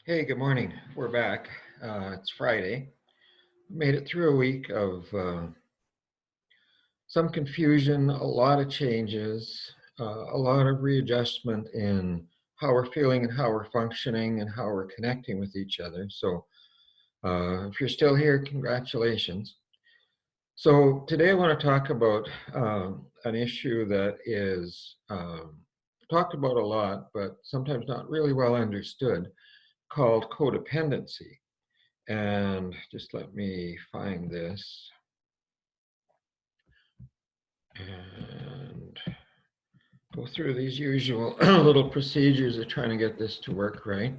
Hey, good morning. We're back. It's Friday. Made it through a week of some confusion, a lot of changes, a lot of readjustment in how we're feeling and how we're functioning and how we're connecting with each other. So, if you're still here, congratulations. So, today I want to talk about an issue that is talked about a lot, but sometimes not really well understood, called codependency. And just let me find this and go through these usual little procedures of trying to get this to work right.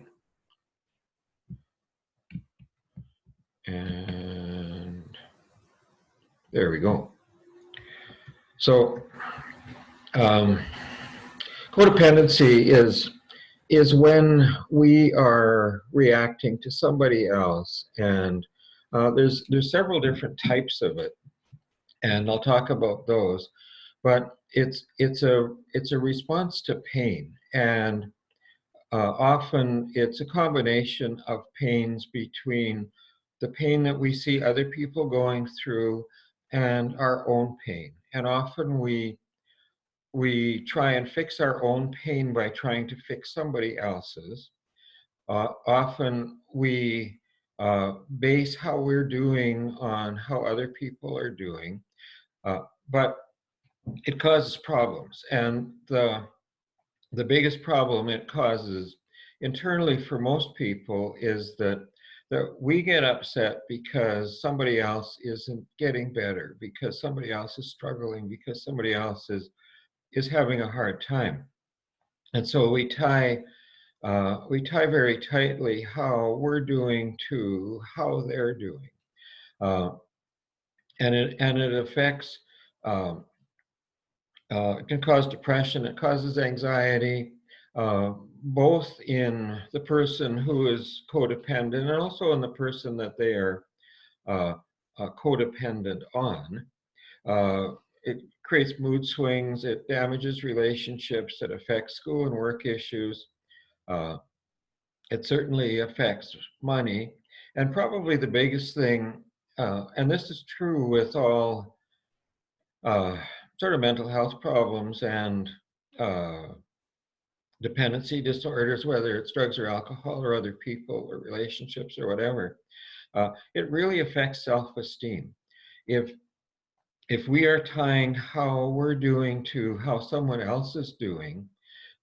And there we go. So um, codependency is when we are reacting to somebody else, and there's several different types of it, and I'll talk about those. But it's a response to pain, and often it's a combination of pains between the pain that we see other people going through and our own pain. And often we try and fix our own pain by trying to fix somebody else's. Often we base how we're doing on how other people are doing, but it causes problems. And the biggest problem it causes internally for most people is that we get upset because somebody else isn't getting better, because somebody else is struggling, because somebody else is having a hard time. And so we tie very tightly how we're doing to how they're doing, uh, and it affects. Um, it can cause depression, it causes anxiety, uh, both in the person who is codependent and also in the person that they are uh, codependent on. It creates mood swings, it damages relationships, it affects school and work issues. Uh, it certainly affects money. And probably the biggest thing, and this is true with all uh, sort of mental health problems and uh, dependency disorders, whether it's drugs or alcohol or other people or relationships or whatever, it really affects self-esteem. If if we are tying how we're doing to how someone else is doing,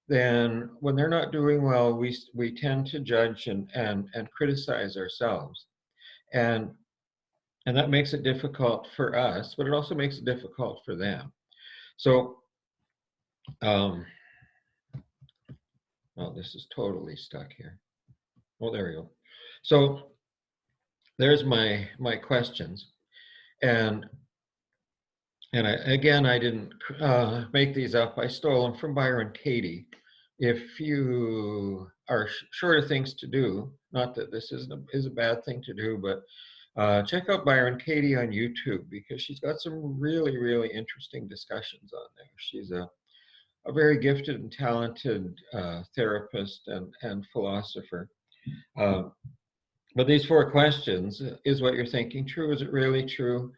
then when they're not doing well, we tend to judge and criticize ourselves, and and that makes it difficult for us, but it also makes it difficult for them. So, um, well, this is totally stuck here. Oh, there we go. So there's my questions, and I didn't make these up. I stole them from Byron Katie. If you are short of things to do, not that this is a bad thing to do, but check out Byron Katie on YouTube, because she's got some really interesting discussions on there. She's a very gifted and talented therapist and philosopher. Um, But these four questions: is what you're thinking true? Is it really true?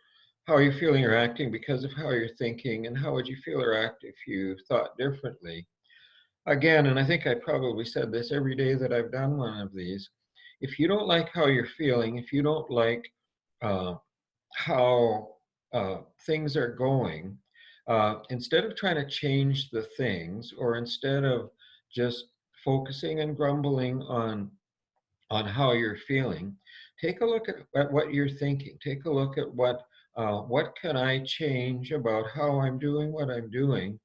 How are you feeling or acting because of how you're thinking? And how would you feel or act if you thought differently? Again, and I think I probably said this every day that I've done one of these, if you don't like how you're feeling, if you don't like uh, how things are going, instead of trying to change the things, or instead of just focusing and grumbling on how you're feeling, take a look at what you're thinking. Take a look at what can I change about how I'm doing what I'm doing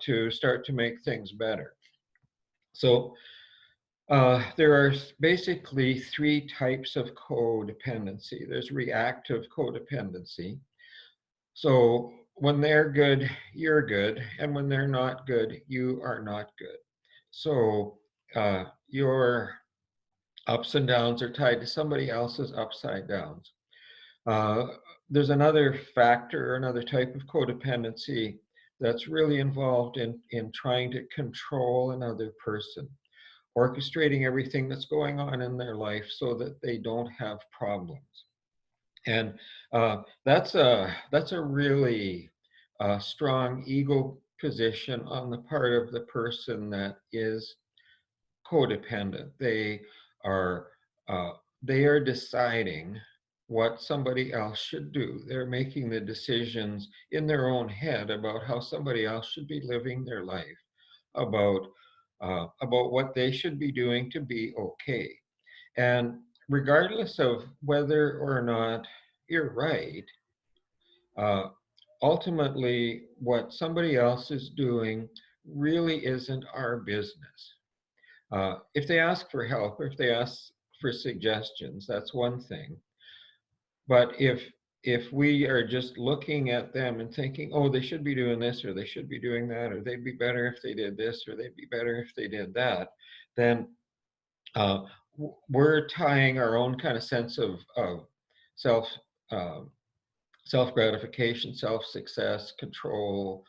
to start to make things better. So there are basically three types of codependency. There's reactive codependency. So when they're good, you're good, and when they're not good, you are not good. So your ups and downs are tied to somebody else's upside downs. Uh, there's another factor, another type of codependency that's really involved in trying to control another person, orchestrating everything that's going on in their life so that they don't have problems. And that's a really strong ego position on the part of the person that is codependent. Are uh, they are deciding what somebody else should do. They're making the decisions in their own head about how somebody else should be living their life, about about what they should be doing to be okay. And regardless of whether or not you're right, uh, ultimately, what somebody else is doing really isn't our business. If they ask for help, or if they ask for suggestions, that's one thing. But if we are just looking at them and thinking, oh, they should be doing this, or they should be doing that, or they'd be better if they did this, or they'd be better if they did that, then uh, we're tying our own kind of sense of self uh, self gratification, self success, control,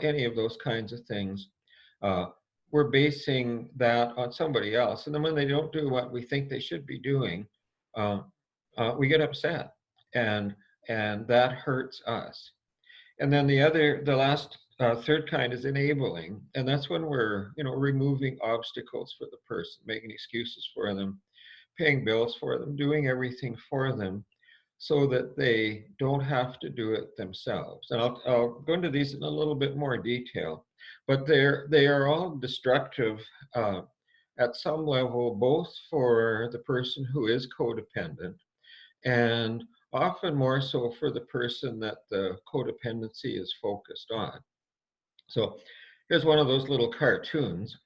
any of those kinds of things. Uh, we're basing that on somebody else, and then when they don't do what we think they should be doing, um, we get upset, and and that hurts us. And then the last third kind is enabling, and that's when we're removing obstacles for the person, making excuses for them, paying bills for them, doing everything for them, so that they don't have to do it themselves. And I'll go into these in a little bit more detail, but they are all destructive uh, at some level, both for the person who is codependent and often more so for the person that the codependency is focused on. So here's one of those little cartoons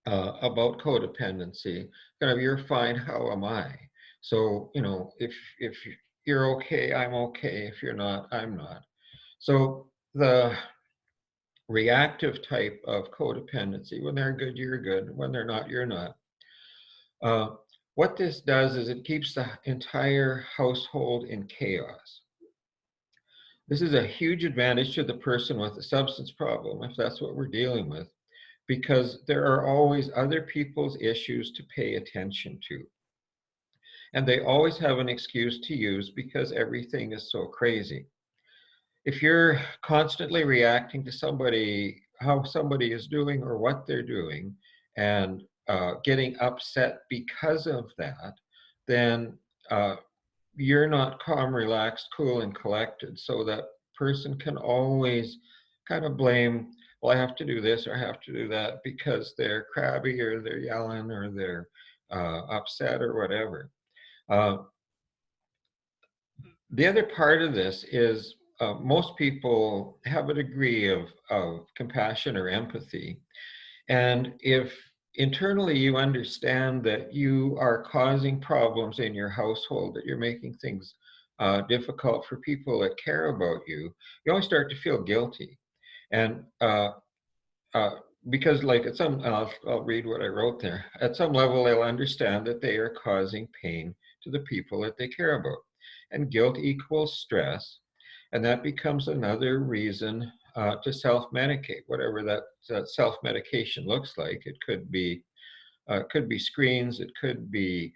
about codependency. Kind of, you're fine, how am I? So if you're okay, I'm okay. If you're not, I'm not. So the reactive type of codependency, when they're good, you're good. When they're not, you're not. Uh, what this does is it keeps the entire household in chaos. This is a huge advantage to the person with a substance problem, if that's what we're dealing with, because there are always other people's issues to pay attention to. And they always have an excuse to use because everything is so crazy. If you're constantly reacting to somebody, how somebody is doing or what they're doing, and getting upset because of that, then you're not calm, relaxed, cool, and collected. So that person can always kind of blame, well, I have to do this or I have to do that because they're crabby or they're yelling or they're upset or whatever. Uh, the other part of this is most people have a degree of compassion or empathy. And if internally you understand that you are causing problems in your household, that you're making things difficult for people that care about you, you always start to feel guilty. And uh, because, like, I'll read what I wrote there. At some level, they'll understand that they are causing pain to the people that they care about. And guilt equals stress. And that becomes another reason to self-medicate, whatever that self-medication looks like. It could be screens, it could be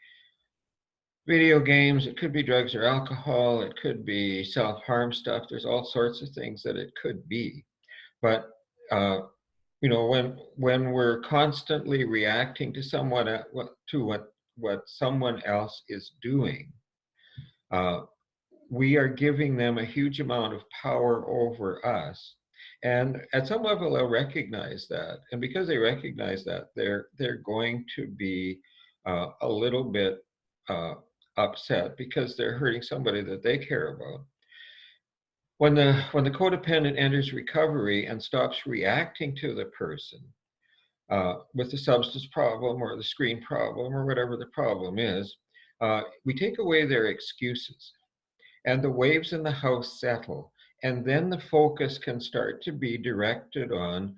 video games, it could be drugs or alcohol, it could be self-harm stuff. There's all sorts of things that it could be. But when we're constantly reacting to what someone else is doing, uh, we are giving them a huge amount of power over us. And at some level, they'll recognize that. And because they recognize that, they're going to be a little bit uh, upset because they're hurting somebody that they care about. When the codependent enters recovery and stops reacting to the person with the substance problem or the screen problem or whatever the problem is, we take away their excuses and the waves in the house settle. And then the focus can start to be directed on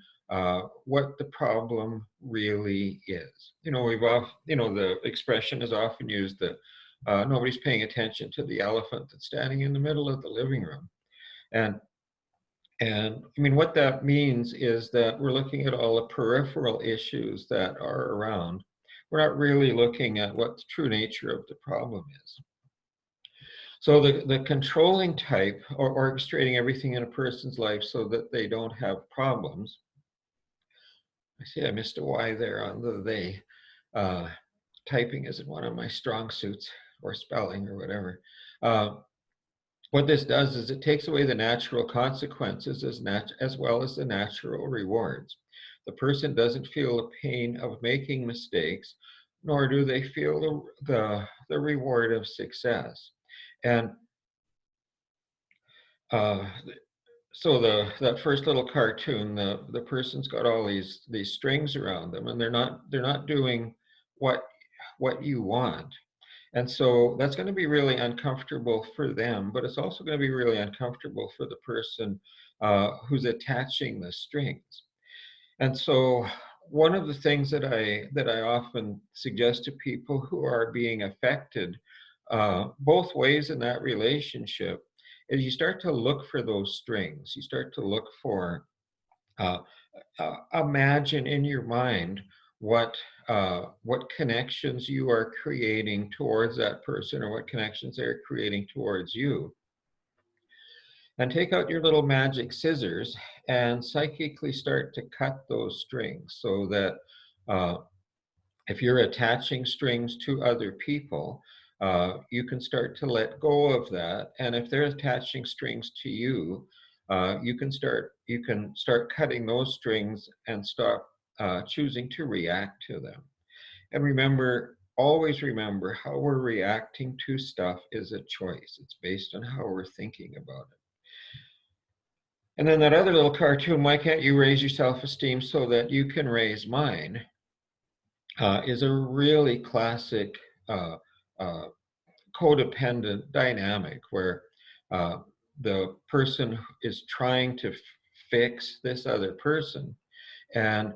what the problem really is. The expression is often used that nobody's paying attention to the elephant that's standing in the middle of the living room. And And I mean, what that means is that we're looking at all the peripheral issues that are around. We're not really looking at what the true nature of the problem is. So the controlling type, or orchestrating everything in a person's life so that they don't have problems. I see I missed a Y there on the they. Uh, Typing isn't one of my strong suits, or spelling or whatever. What this does is it takes away the natural consequences as well as the natural rewards. The person doesn't feel the pain of making mistakes, nor do they feel the reward of success. And uh, so that first little cartoon, the person's got all these strings around them, and they're not doing what you want. And so that's going to be really uncomfortable for them, but it's also going to be really uncomfortable for the person who's attaching the strings. And so one of the things that I often suggest to people who are being affected both ways in that relationship is you start to look for those strings. You start to look for uh, imagine in your mind what connections you are creating towards that person, or what connections they're creating towards you. And take out your little magic scissors and psychically start to cut those strings, so that uh, if you're attaching strings to other people, you can start to let go of that. And if they're attaching strings to you, you can start cutting those strings and stop choosing to react to them. And remember, always remember, how we're reacting to stuff is a choice. It's based on how we're thinking about it. And then that other little cartoon, why can't you raise your self-esteem so that you can raise mine, is a really classic uh, uh, codependent dynamic where uh, the person is trying to fix this other person, and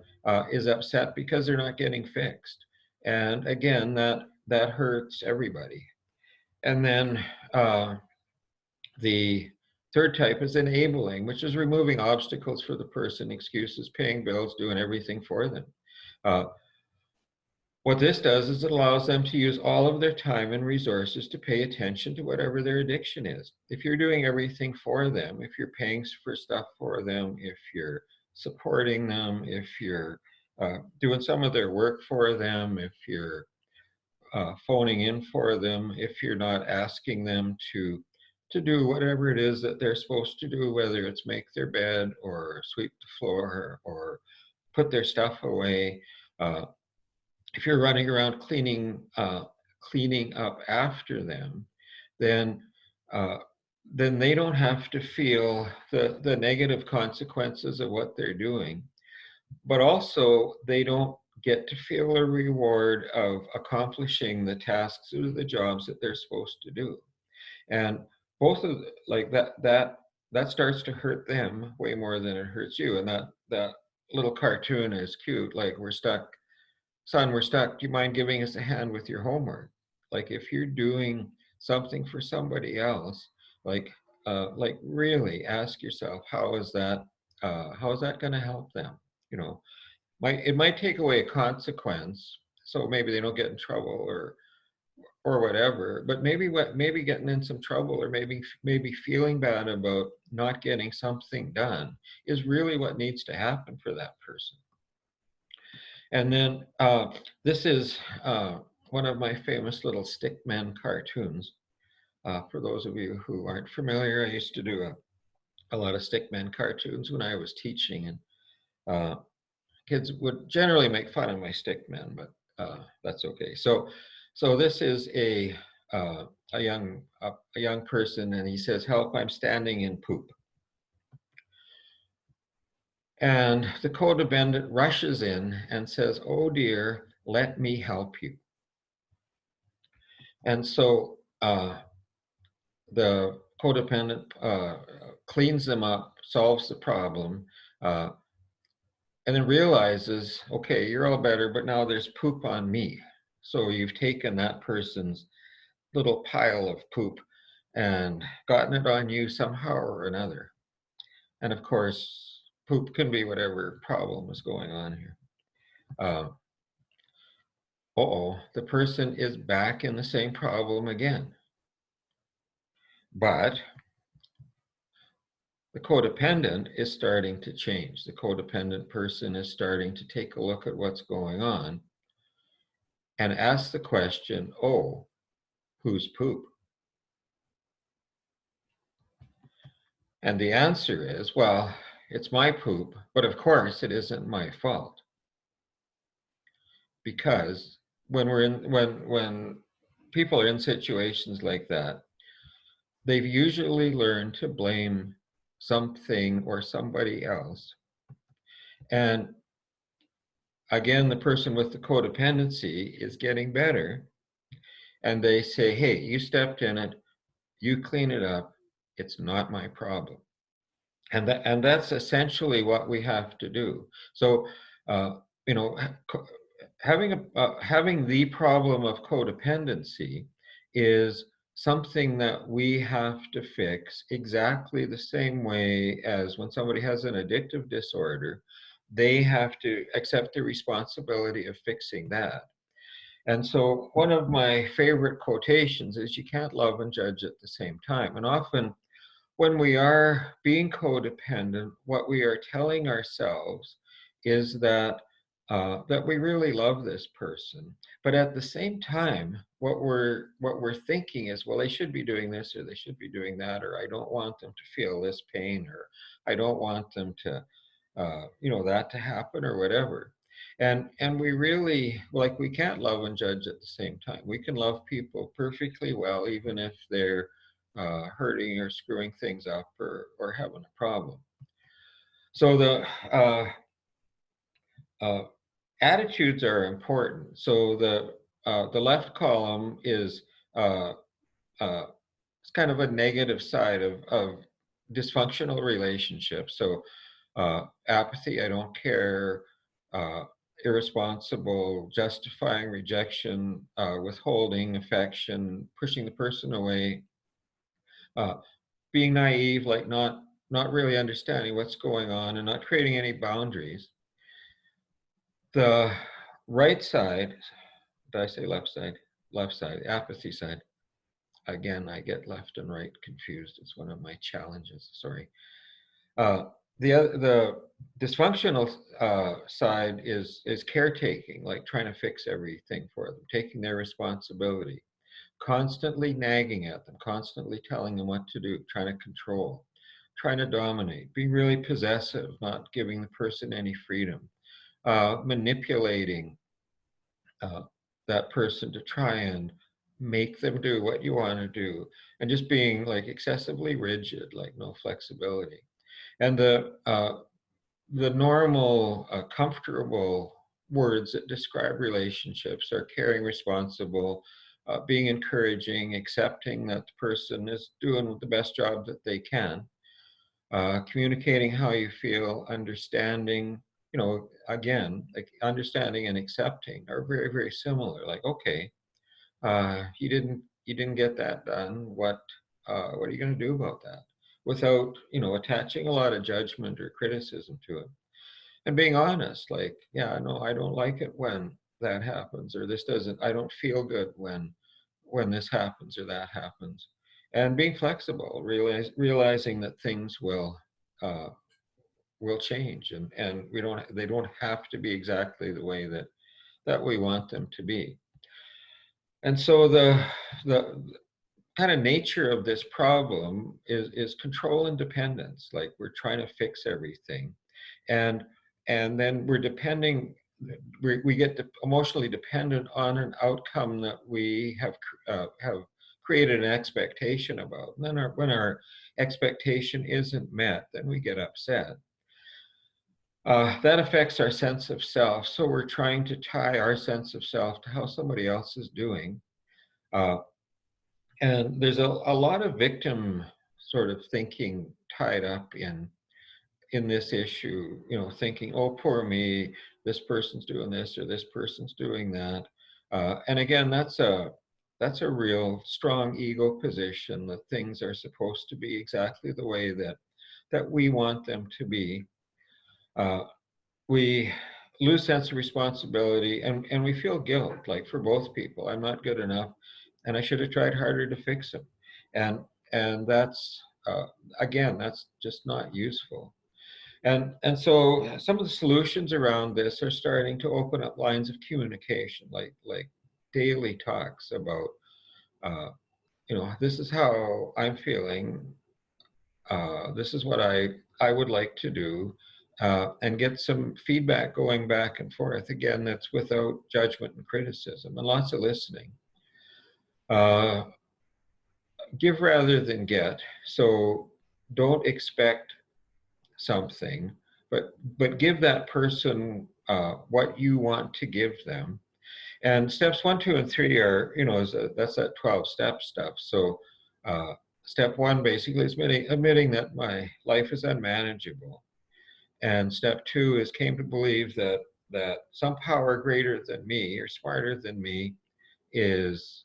is upset because they're not getting fixed. And again, that hurts everybody. And then the third type is enabling, which is removing obstacles for the person, excuses, paying bills, doing everything for them. Uh, what this does is it allows them to use all of their time and resources to pay attention to whatever their addiction is. If you're doing everything for them, if you're paying for stuff for them, if you're supporting them, if you're doing some of their work for them, if you're phoning in for them, if you're not asking them to do whatever it is that they're supposed to do, whether it's make their bed or sweep the floor or put their stuff away, uh, if you're running around cleaning up after them, then uh, then they don't have to feel the negative consequences of what they're doing, but also they don't get to feel a reward of accomplishing the tasks or the jobs that they're supposed to do. And both of like that starts to hurt them way more than it hurts you. And that little cartoon is cute, like, we're stuck, son, we're stuck, do you mind giving us a hand with your homework? Like, if you're doing something for somebody else, like really ask yourself, how is that going to help them? You know, it might take away a consequence, so maybe they don't get in trouble or whatever, but maybe getting in some trouble, or maybe feeling bad about not getting something done is really what needs to happen for that person. And then this is one of my famous little stickman cartoons. For those of you who aren't familiar, I used to do a lot of stickman cartoons when I was teaching, and uh, kids would generally make fun of my stickmen, but that's okay. So this is a young person, and he says, "Help! I'm standing in poop." And the codependent rushes in and says, "Oh dear, let me help you." And so the codependent cleans them up, solves the problem, uh, and then realizes, okay, you're all better, but now there's poop on me. So you've taken that person's little pile of poop and gotten it on you somehow or another. And of course, poop can be whatever problem is going on here. The person is back in the same problem again. But the codependent is starting to change. The codependent person is starting to take a look at what's going on and ask the question, oh, whose poop? And the answer is, well, it's my poop, but of course it isn't my fault. Because when people are in situations like that, they've usually learned to blame something or somebody else. And again, the person with the codependency is getting better, and they say, hey, you stepped in it, you clean it up, it's not my problem. And that's essentially what we have to do. So you know, having the problem of codependency is something that we have to fix exactly the same way as when somebody has an addictive disorder, they have to accept the responsibility of fixing that. And so one of my favorite quotations is, you can't love and judge at the same time. And often when we are being codependent, what we are telling ourselves is that that we really love this person, but at the same time, what we're thinking is, well, they should be doing this, or they should be doing that, or I don't want them to feel this pain, or I don't want them to, that to happen, or whatever. And we really, like, we can't love and judge at the same time. We can love people perfectly well, even if they're hurting or screwing things up, or having a problem. So uh, attitudes are important. So the left column is uh, it's kind of a negative side of dysfunctional relationships. So apathy, I don't care, uh, irresponsible, justifying rejection, withholding affection, pushing the person away, uh, being naive, like not really understanding what's going on and not creating any boundaries. The right side, did I say left side? Left side, the apathy side. Again, I get left and right confused. It's one of my challenges. Sorry. Uh, the dysfunctional side is caretaking, like trying to fix everything for them, taking their responsibility, constantly nagging at them, constantly telling them what to do, trying to control, trying to dominate, being really possessive, not giving the person any freedom, manipulating uh, that person to try and make them do what you want to do, and just being like excessively rigid, like no flexibility. And the normal, comfortable words that describe relationships are caring, responsible, being encouraging, accepting that the person is doing the best job that they can, communicating how you feel, understanding. Again, like understanding and accepting are very, very similar. Like, okay, you didn't get that done. What are you going to do about that? Without attaching a lot of judgment or criticism to it, and being honest. Like, yeah, no, I don't like it when that happens, or this doesn't. I don't feel good when this happens or that happens, and being flexible, realizing that things uh, will change, and they don't have to be exactly the way that we want them to be. And so the kind of nature of this problem is control and dependence. Like, we're trying to fix everything, and and then we get emotionally dependent on an outcome that we have created an expectation about. And then when our expectation isn't met, then we get upset. That affects our sense of self. So we're trying to tie our sense of self to how somebody else is doing. Uh, and there's a lot of victim sort of thinking tied up in this issue, thinking, oh, poor me, this person's doing this or this person's doing that. And again, that's a real strong ego position, that things are supposed to be exactly the way that that we want them to be, we lose sense of responsibility, and we feel guilt, like for both people. I'm not good enough, and I should have tried harder to fix them. And that's again, that's just not useful. And so some of the solutions around this are starting to open up lines of communication, like daily talks about, this is how I'm feeling. This is what I would like to do, and get some feedback going back and forth. Again, that's without judgment and criticism, and lots of listening. Give rather than get. So don't expect something, but give that person what you want to give them. And steps 1, 2, and 3 are, that's that 12-step stuff. So step 1 basically is admitting that my life is unmanageable. And step 2 is came to believe that some power greater than me or smarter than me is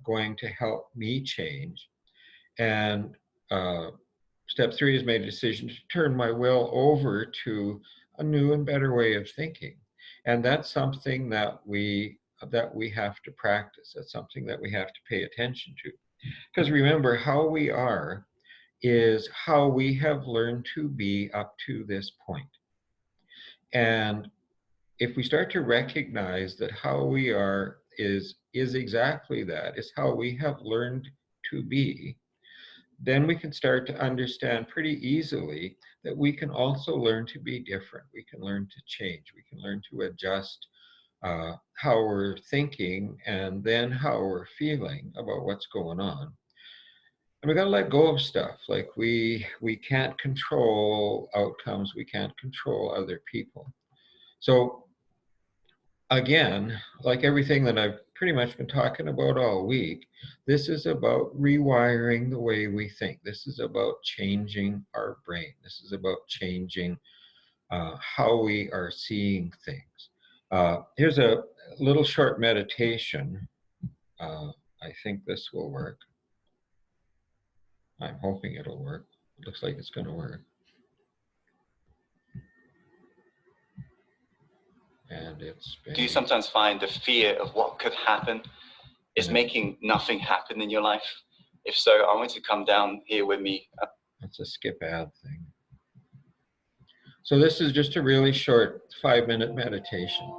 going to help me change. And step 3 is made a decision to turn my will over to a new and better way of thinking. And that's something that we have to practice. That's something that we have to pay attention to. Because remember, how we are is how we have learned to be up to this point. And if we start to recognize that how we are is exactly that, is how we have learned to be, then we can start to understand pretty easily that we can also learn to be different. We can learn to change. We can learn to adjust how we're thinking and then how we're feeling about what's going on. And we got to let go of stuff. Like we can't control outcomes. We can't control other people. So again, like everything that I've pretty much been talking about all week, this is about rewiring the way we think. This is about changing our brain. This is about changing how we are seeing things. Here's a little short meditation. I think this will work. I'm hoping it'll work. It looks like it's going to work. And it's been... Do you sometimes find the fear of what could happen is making nothing happen in your life? If so, I want you to come down here with me. That's a skip ad thing. So this is just a really short 5-minute meditation.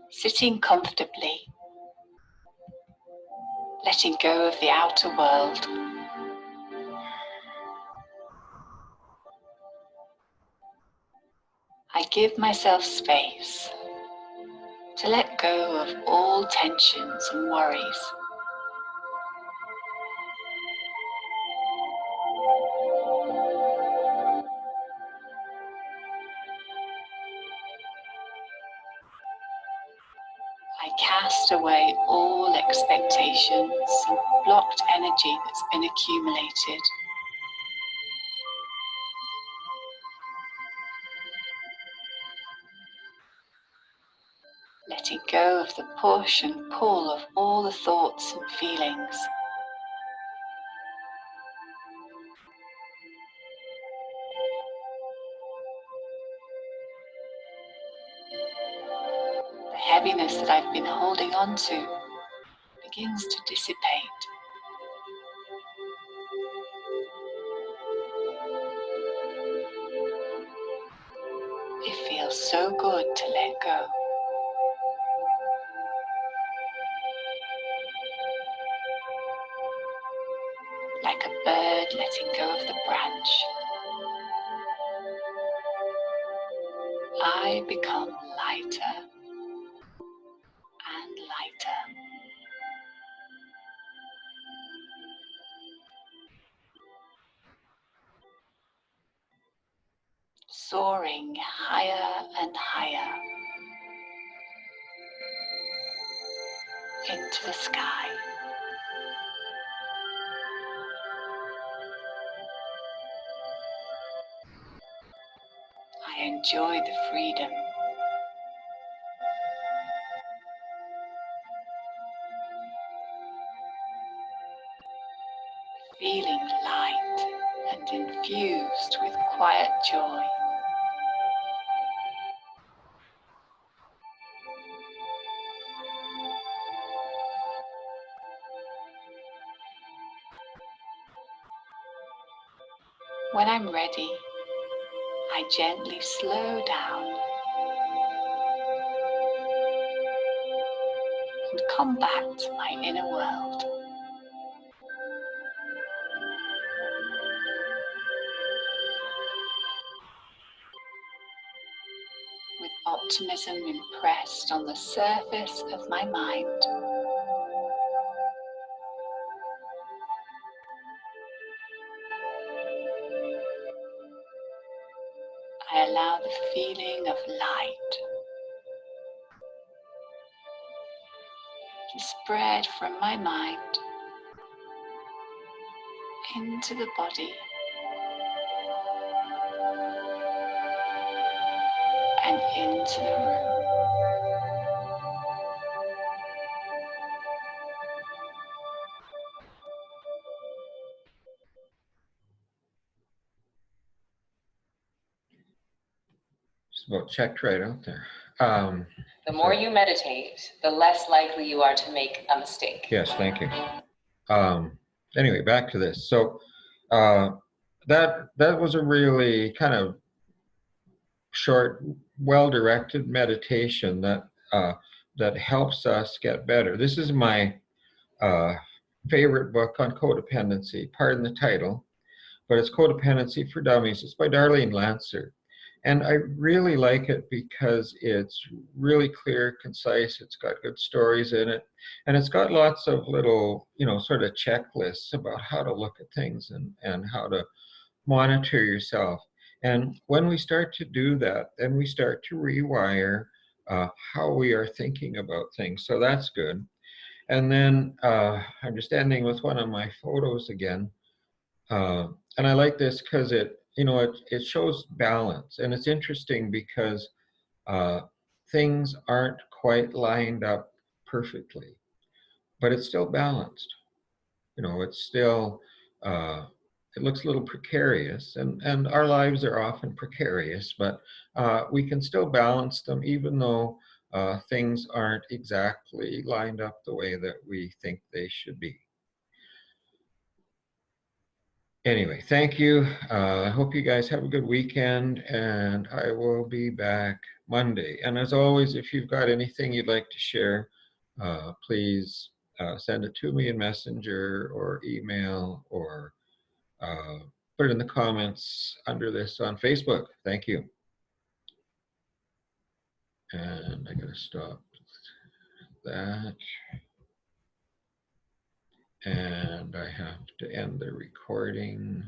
Sitting comfortably, letting go of the outer world. I give myself space to let go of all tensions and worries. I cast away all expectations and blocked energy that's been accumulated. Letting go of the push and pull of all the thoughts and feelings. The heaviness that I've been holding on to begins to dissipate. It feels so good to let go. Like a bird letting go of the branch, I become lighter and lighter. Soaring higher and higher into the sky. I enjoy the freedom. feeling light and infused with quiet joy. When I'm ready, I gently slow down and come back to my inner world. With optimism impressed on the surface of my mind, I allow the feeling of light to spread from my mind into the body and into the room. Just about checked right out there. The more you meditate, the less likely you are to make a mistake. Yes, thank you. Anyway, back to this. So that was a really kind of short, well-directed meditation that that helps us get better. This is my favorite book on codependency. Pardon the title, but it's Codependency for Dummies. It's by Darlene Lancer. And I really like it because it's really clear, concise, it's got good stories in it, and it's got lots of little, sort of checklists about how to look at things and how to monitor yourself. And when we start to do that, then we start to rewire how we are thinking about things. So that's good. And then I'm just ending with one of my photos again. And I like this because it shows balance, and it's interesting because things aren't quite lined up perfectly, but it's still balanced. It's still it looks a little precarious, and our lives are often precarious, but we can still balance them even though things aren't exactly lined up the way that we think they should be. Anyway, thank you. I hope you guys have a good weekend, and I will be back Monday. And as always, if you've got anything you'd like to share, please send it to me in Messenger or email, or put it in the comments under this on Facebook. Thank you. And I gotta stop that. And I have to end the recording.